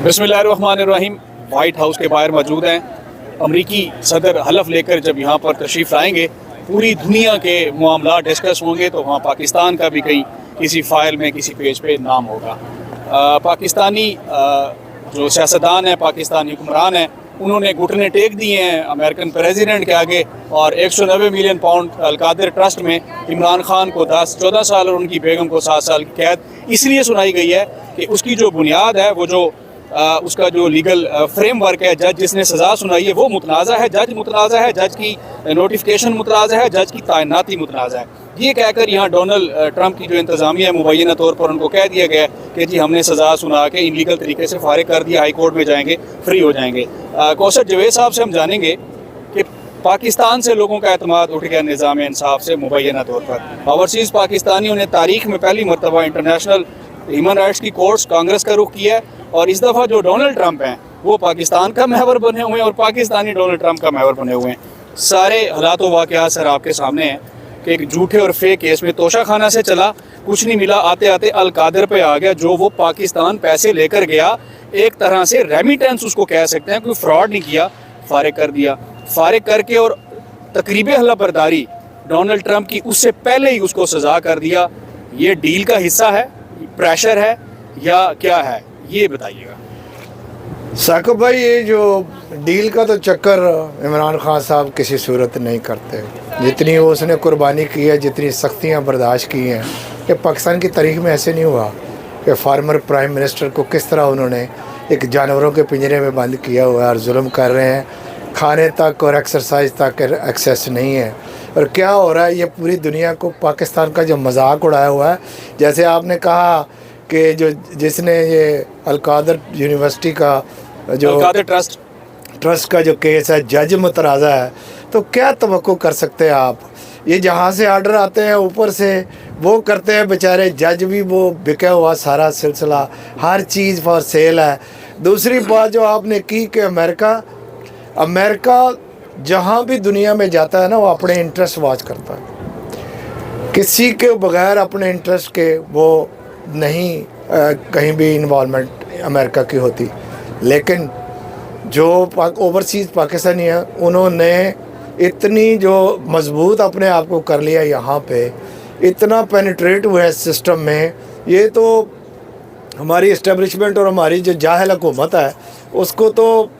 बिस्मिल्लाहिर्रहमानिर्रहीम। White house के बाहर मौजूद हैं। अमरीकी सदर हलफ लेकर जब यहाँ पर तशरीफ़ लाएंगे, पूरी दुनिया के मामला डिस्कस होंगे, तो वहाँ पाकिस्तान का भी कहीं किसी फ़ाइल में किसी पेज पे नाम होगा। पाकिस्तानी जो सियासतदान हैं, पाकिस्तानी हुक्मरान हैं, उन्होंने घुटने टेक दिए हैं अमेरिकन प्रेसिडेंट के आगे और 190 मिलियन पाउंड अलकादिर ट्रस्ट में इमरान खान को 10-14 साल और उनकी बेगम को 7 साल की कैद इसलिए सुनाई गई है कि उसकी जो बुनियाद है, वो जो उसका जो लीगल फ्रेमवर्क है, जज जिसने सज़ा सुनाई है वो मुतनाज़ा है, जज मुतनाज़ा है, जज की नोटिफिकेशन मुतनाज़ा है, जज की तैनाती मुतनाज़ा है। ये कहकर यहाँ डोनाल्ड ट्रंप की जो इंतज़ामिया है, मुबैना तौर पर उनको कह दिया गया है कि जी हमने सज़ा सुना के इनलीगल तरीके से फारिग कर दिया, हाई कोर्ट में जाएंगे, फ्री हो जाएंगे। कौसर जवेद साहब से हम जानेंगे कि पाकिस्तान से लोगों का एतमाद उठ गया निज़ाम इंसाफ से मुबैना तौर पर। ओवरसीज़ पाकिस्तानियों ने तारीख में पहली मरतबा इंटरनेशनल ह्यूमन राइट्स की कोर्ट्स कांग्रेस का रुख किया है और इस दफ़ा जो डोनाल्ड ट्रंप हैं वो पाकिस्तान का महवर बने हुए हैं और पाकिस्तानी डोनाल्ड ट्रंप का महवर बने हुए हैं। सारे हालात व वाक़यात सर आपके सामने हैं कि एक झूठे और फेक केस में तोशा खाना से चला, कुछ नहीं मिला, आते आते अलकादिर पे आ गया, जो वो पाकिस्तान पैसे लेकर गया, एक तरह से रेमिटेंस उसको कह सकते हैं, कोई फ्रॉड नहीं किया, फारिग कर दिया। फारिग करके और तकरीब हल्ला बर्दारी डोनाल्ड ट्रंप की उससे पहले ही उसको सज़ा कर दिया। ये डील का हिस्सा है, प्रेशर है या क्या है, ये बताइएगा। साकिब भाई, ये जो डील का तो चक्कर इमरान खान साहब किसी सूरत नहीं करते। जितनी वो उसने कुर्बानी की है, जितनी सख्तियाँ बर्दाश्त की हैं, कि पाकिस्तान की तारीख में ऐसे नहीं हुआ कि फार्मर प्राइम मिनिस्टर को किस तरह उन्होंने एक जानवरों के पिंजरे में बंद किया हुआ है और जुल्म कर रहे हैं, खाने तक और एक्सरसाइज तक एक्सेस नहीं है। और क्या हो रहा है, ये पूरी दुनिया को पाकिस्तान का जो मजाक उड़ाया हुआ है। जैसे आपने कहा कि जो जिसने ये अलकादिर यूनिवर्सिटी का जो अलकादिर ट्रस्ट का जो केस है, जज मुतराज़ा है, तो क्या तवक्को कर सकते हैं आप। ये जहाँ से आर्डर आते हैं ऊपर से वो करते हैं बेचारे, जज भी वो बिका हुआ सारा सिलसिला, हर चीज़ फॉर सेल है। दूसरी बात जो आपने की कि अमेरिका जहाँ भी दुनिया में जाता है ना, वो अपने इंटरेस्ट वॉच करता है, किसी के बगैर अपने इंटरेस्ट के वो नहीं कहीं भी इन्वॉल्वमेंट अमेरिका की होती। लेकिन जो ओवरसीज़ पाकिस्तानी हैं, उन्होंने इतनी जो मजबूत अपने आप को कर लिया, यहाँ पे इतना पेनिट्रेट हुआ है सिस्टम में। ये तो हमारी इस्टेब्लिशमेंट और हमारी जो जाहिल हुकूमत है, उसको तो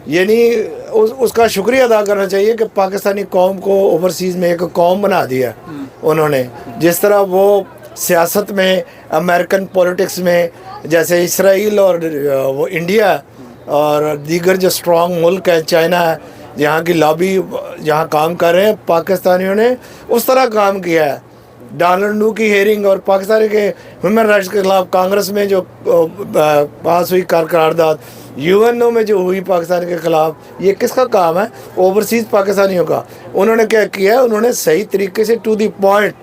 यानी उसका शुक्रिया अदा करना चाहिए कि पाकिस्तानी कौम को ओवरसीज़ में एक कौम बना दिया उन्होंने। जिस तरह वो सियासत में, अमेरिकन पॉलिटिक्स में, जैसे इसराइल और वो इंडिया और दीगर जो स्ट्रॉन्ग मुल्क हैं, चाइना है, जहाँ की लॉबी जहाँ काम कर रहे हैं, पाकिस्तानियों ने उस तरह काम किया है। डोनाल्ड नू की हेयरिंग और पाकिस्तान के ह्यूमन राइट्स के खिलाफ कांग्रेस में जो पास हुई करारदाद, यूएनओ में जो हुई पाकिस्तान के ख़िलाफ़, ये किसका काम है? ओवरसीज़ पाकिस्तानियों का। उन्होंने क्या किया है, उन्होंने सही तरीके से to the point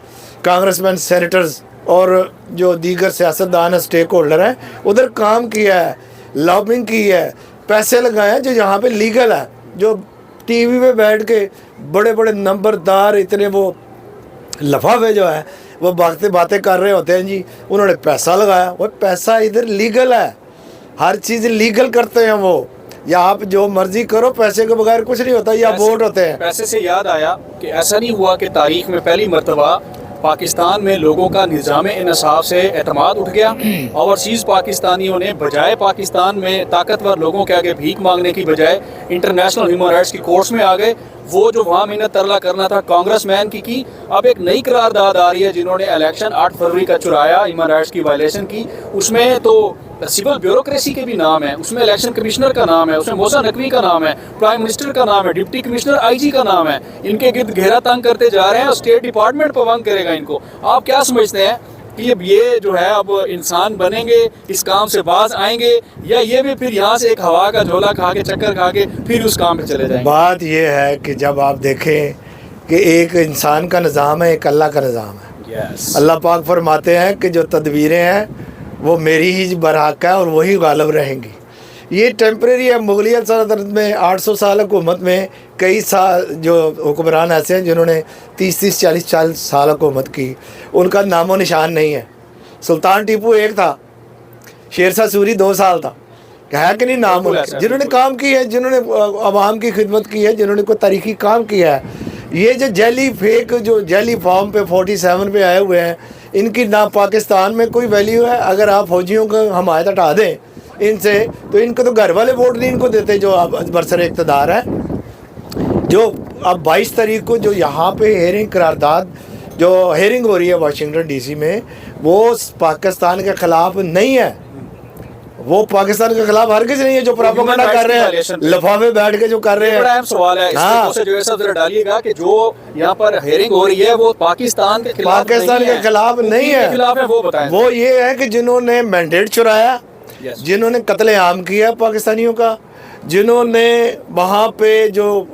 congressman, senators और जो दीगर सियासतदान है, स्टेक होल्डर हैं, उधर काम किया है, लॉबिंग की है, पैसे लगाए हैं जो यहाँ पे लीगल है। जो टीवी पे बैठ के बड़े बड़े नंबरदार इतने वो लफाफे जो है वो बातें कर रहे होते हैं, जी उन्होंने पैसा लगाया, वो पैसा इधर लीगल है, हर चीज़ लीगल करते हैं वो। या आप जो मर्जी करो, पैसे के बगैर कुछ नहीं होता, या वोट होते हैं। पैसे से याद आया कि ऐसा नहीं हुआ कि तारीख में पहली मरतबा पाकिस्तान में लोगों का निज़ाम इंसाफ से एतमाद उठ गया। ओवरसीज़ पाकिस्तानियों ने बजाय पाकिस्तान में ताकतवर लोगों के आगे भीख मांगने की बजाय इंटरनेशनल ह्यूमन राइट्स की कोर्ट्स में आ गए। वो जो वहाँ मिन्नत तरला करना था कांग्रेसमैन की अब एक नई करारदाद आ रही है, जिन्होंने इलेक्शन 8 फरवरी का चुराया, ह्यूमन राइट्स की वायलेशन की। उसमें तो सिविल ब्यूरोक्रेसी के भी नाम है, उसमें इलेक्शन कमिश्नर का नाम है, उसमें मूसा नकवी का नाम है, प्राइम मिनिस्टर का नाम है, डिप्टी कमिश्नर आईजी का नाम है। इनके गिर्द घेरा तंग करते जा रहे हैं और स्टेट डिपार्टमेंट पाबंद करेगा इनको। आप क्या समझते हैं कि अब ये जो है अब इंसान बनेंगे, इस काम से बाज आएंगे, या ये भी फिर यहाँ से एक हवा का झोला खा के, चक्कर खा के फिर उस काम पे चले जाएंगे? बात ये है कि जब आप देखें कि एक इंसान का निज़ाम है, एक अल्लाह का निज़ाम है। अल्लाह पाक फरमाते हैं कि जो तदबीरें हैं वो मेरी ही बरहक है और वही गालिब रहेंगी। ये टेम्परेरी है। मुगलिया सल्तनत में 800 साल हुकूमत में कई साल जो हुक्मरान ऐसे हैं जिन्होंने 30-30, 40-40 साल हुकूमत की, उनका नामो निशान नहीं है। सुल्तान टीपू एक था, شیرشاہ سوری 2 سال تھا، ہے کہ نہیں نام ان کے، جنہوں نے کام کی ہے، جنہوں نے عوام کی خدمت کی ہے، جنہوں نے کوئی تاریخی کام کیا ہے۔ یہ جو جعلی فیک جو جعلی فارم پہ 47 پہ آئے ہوئے ہیں، ان کی نہ پاکستان میں کوئی ویلیو ہے۔ اگر آپ فوجیوں کو حمایت ہٹا دیں ان سے، تو ان کو تو گھر والے ووٹ نہیں ان کو دیتے جو اب برسر اقتدار ہے۔ جو اب 22 تاریخ کو جو یہاں پہ ہیئرنگ قرارداد جو ہیئرنگ ہو رہی ہے واشنگٹن ڈی سی میں، وہ پاکستان کے خلاف نہیں ہے، وہ پاکستان کے خلاف ہرگز نہیں ہے جو پراپیگنڈا کر رہے ہیں، لفافے بیٹھ کے جو کر رہے ہیں۔ بڑا اہم سوال ہے، اس پہ جو صاحب ذرا ڈالیے گا کہ جو یہاں پر ہیئرنگ ہو رہی ہے وہ پاکستان کے خلاف نہیں ہے، وہ بتائیں۔ وہ یہ ہے کہ جنہوں نے مینڈیٹ چرایا، جنہوں نے قتل عام کیا پاکستانیوں کا، جنہوں نے وہاں پہ جو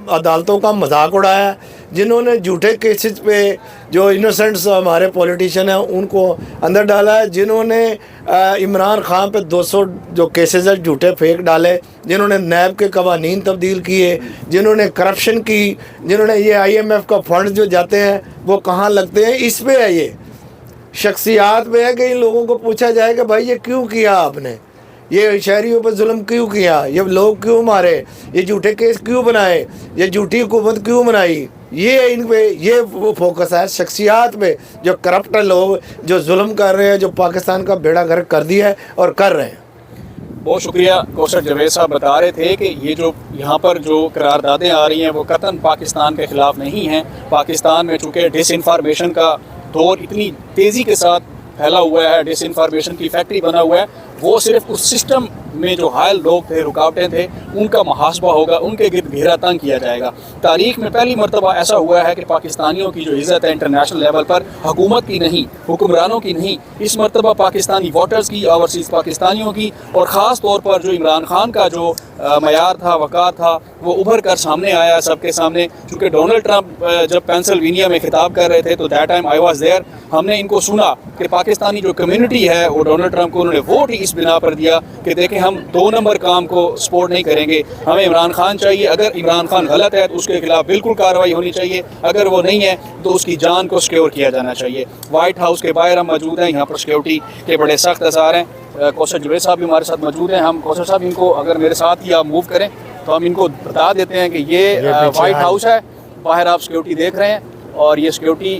عدالتوں کا مذاق اڑایا، جنہوں نے جھوٹے کیسز پہ جو انوسنٹس ہمارے پولیٹیشین ہیں ان کو اندر ڈالا ہے، جنہوں نے عمران خان پہ 200 جو کیسز ہیں جھوٹے فیک ڈالے، جنہوں نے نیب کے قوانین تبدیل کیے، جنہوں نے کرپشن کی، جنہوں نے یہ IMF کا فنڈ جو جاتے ہیں وہ کہاں لگتے ہیں، اس پہ ہے یہ شخصیات پہ ہے کہ ان لوگوں کو پوچھا جائے کہ بھائی یہ کیوں کیا آپ نے، یہ شہریوں پہ ظلم کیوں کیا، یہ لوگ کیوں مارے، یہ جھوٹے کیس کیوں بنائے، یہ جھوٹی حکومت کیوں بنائی۔ یہ ان پہ یہ فوکس ہے شخصیات پہ، جو کرپٹ لوگ جو ظلم کر رہے ہیں، جو پاکستان کا بیڑا غرق کر دیا ہے اور کر رہے ہیں۔ بہت شکریہ کوثر جاوید صاحب، بتا رہے تھے کہ یہ جو یہاں پر جو قراردادیں آ رہی ہیں وہ قطعاً پاکستان کے خلاف نہیں ہیں۔ پاکستان میں چونکہ ڈس انفارمیشن کا دور اتنی تیزی کے ساتھ پھیلا ہوا ہے، ڈس انفارمیشن کی فیکٹری بنا ہوا ہے، وہ صرف اس سسٹم میں جو حائل لوگ تھے، رکاوٹیں تھے، ان کا محاسبہ ہوگا، ان کے گرد گھیرا تنگ کیا جائے گا۔ تاریخ میں پہلی مرتبہ ایسا ہوا ہے کہ پاکستانیوں کی جو عزت ہے انٹرنیشنل لیول پر حکومت کی نہیں، حکمرانوں کی نہیں، اس مرتبہ پاکستانی ووٹرز کی، اوورسیز پاکستانیوں کی، اور خاص طور پر جو عمران خان کا جو معیار تھا، وقار تھا، وہ ابھر کر سامنے آیا سب کے سامنے۔ چونکہ ڈونلڈ ٹرمپ جب پینسلوینیا میں خطاب کر رہے تھے تو that time I was there, ہم نے ان کو سنا کہ پاکستانی جو کمیونٹی ہے وہ ڈونلڈ ٹرمپ کو انہوں نے ووٹ ہی اس بنا پر دیا کہ دیکھیں ہم 2 نمبر کام کو سپورٹ نہیں کریں گے، ہمیں عمران خان چاہیے، اگر عمران خان غلط ہے تو اس کے خلاف بالکل کارروائی ہونی چاہیے، اگر وہ نہیں ہے تو اس کی جان کو سیکیور کیا جانا چاہیے۔ وائٹ ہاؤس کے باہر ہم موجود ہیں، یہاں پر سیکیورٹی کے بڑے سخت اثار ہیں۔ کوثر جاوید صاحب بھی ہمارے ساتھ موجود ہیں۔ ہم کوثر صاحب ان کو اگر میرے ساتھ ہی آپ موو کریں تو ہم ان کو بتا دیتے ہیں کہ یہ وائٹ ہاؤس ہے، باہر آپ سیکیورٹی دیکھ رہے ہیں، اور یہ سیکیورٹی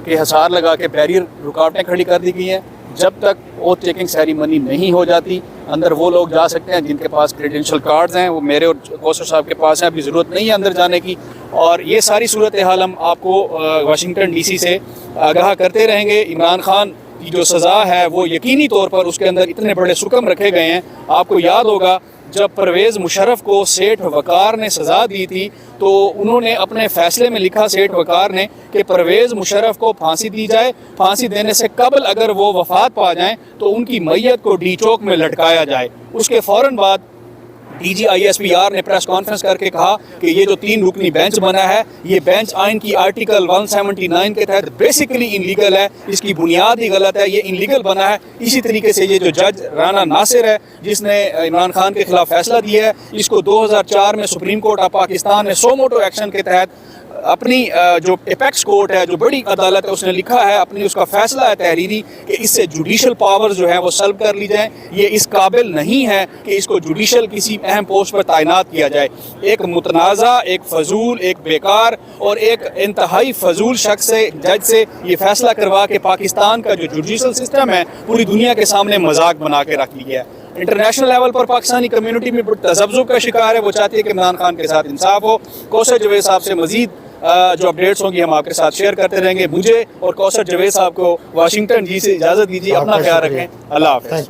کے حصار لگا کے بیریئر رکاوٹیں کھڑی کر دی گئی ہیں۔ جب تک اوتھ ٹیکنگ سیریمنی نہیں ہو جاتی اندر وہ لوگ جا سکتے ہیں جن کے پاس کریڈینشل کارڈز ہیں، وہ میرے اور کوثر صاحب کے پاس ہیں، ابھی ضرورت نہیں ہے اندر جانے کی۔ اور یہ ساری صورتحال ہم آپ کو واشنگٹن ڈی سی سے آگاہ کرتے رہیں گے۔ عمران خان کی جو سزا ہے وہ یقینی طور پر اس کے اندر اتنے بڑے سکم رکھے گئے ہیں۔ آپ کو یاد ہوگا جب پرویز مشرف کو سیٹھ وقار نے سزا دی تھی تو انہوں نے اپنے فیصلے میں لکھا سیٹھ وقار نے کہ پرویز مشرف کو پھانسی دی جائے، پھانسی دینے سے قبل اگر وہ وفات پا جائیں تو ان کی میت کو ڈی چوک میں لٹکایا جائے۔ اس کے فوراً بعد DGISPR نے پریس کانفرنس کر کے کہا کہ یہ جو 3 رکنی بینچ بنا ہے یہ بینچ آئین کی آرٹیکل 179 کے تحت بیسیکلی انلیگل ہے، اس کی بنیاد ہی غلط ہے، یہ انلیگل بنا ہے۔ اسی طریقے سے یہ جو جج رانا ناصر ہے جس نے عمران خان کے خلاف فیصلہ دیا ہے، اس کو 2004 میں سپریم کورٹ آف پاکستان نے سو موٹو ایکشن کے تحت اپنی جو ایپیکس کورٹ ہے، جو بڑی عدالت ہے، اس نے لکھا ہے، اپنی اس کا فیصلہ ہے تحریری کہ اس سے جوڈیشل پاور جو ہے وہ سلب کر لی جائیں، یہ اس قابل نہیں ہے کہ اس کو جوڈیشل کسی اہم پوسٹ پر تعینات کیا جائے۔ ایک متنازع، ایک فضول، ایک بیکار اور ایک انتہائی فضول شخص سے، جج سے یہ فیصلہ کروا کے پاکستان کا جو جوڈیشل سسٹم ہے پوری دنیا کے سامنے مذاق بنا کے رکھ لیا ہے۔ انٹرنیشنل لیول پر پاکستانی کمیونٹی میں تذبذب کا شکار ہے، وہ چاہتی ہے کہ عمران خان کے ساتھ انصاف ہو۔ کوثر جاوید صاحب سے مزید جو اپڈیٹس ہوں گی ہم آپ کے ساتھ شیئر کرتے رہیں گے۔ مجھے اور کوثر جاوید صاحب کو واشنگٹن ڈی سی سے اجازت دیجیے، اپنا خیال رکھیں، اللہ حافظ۔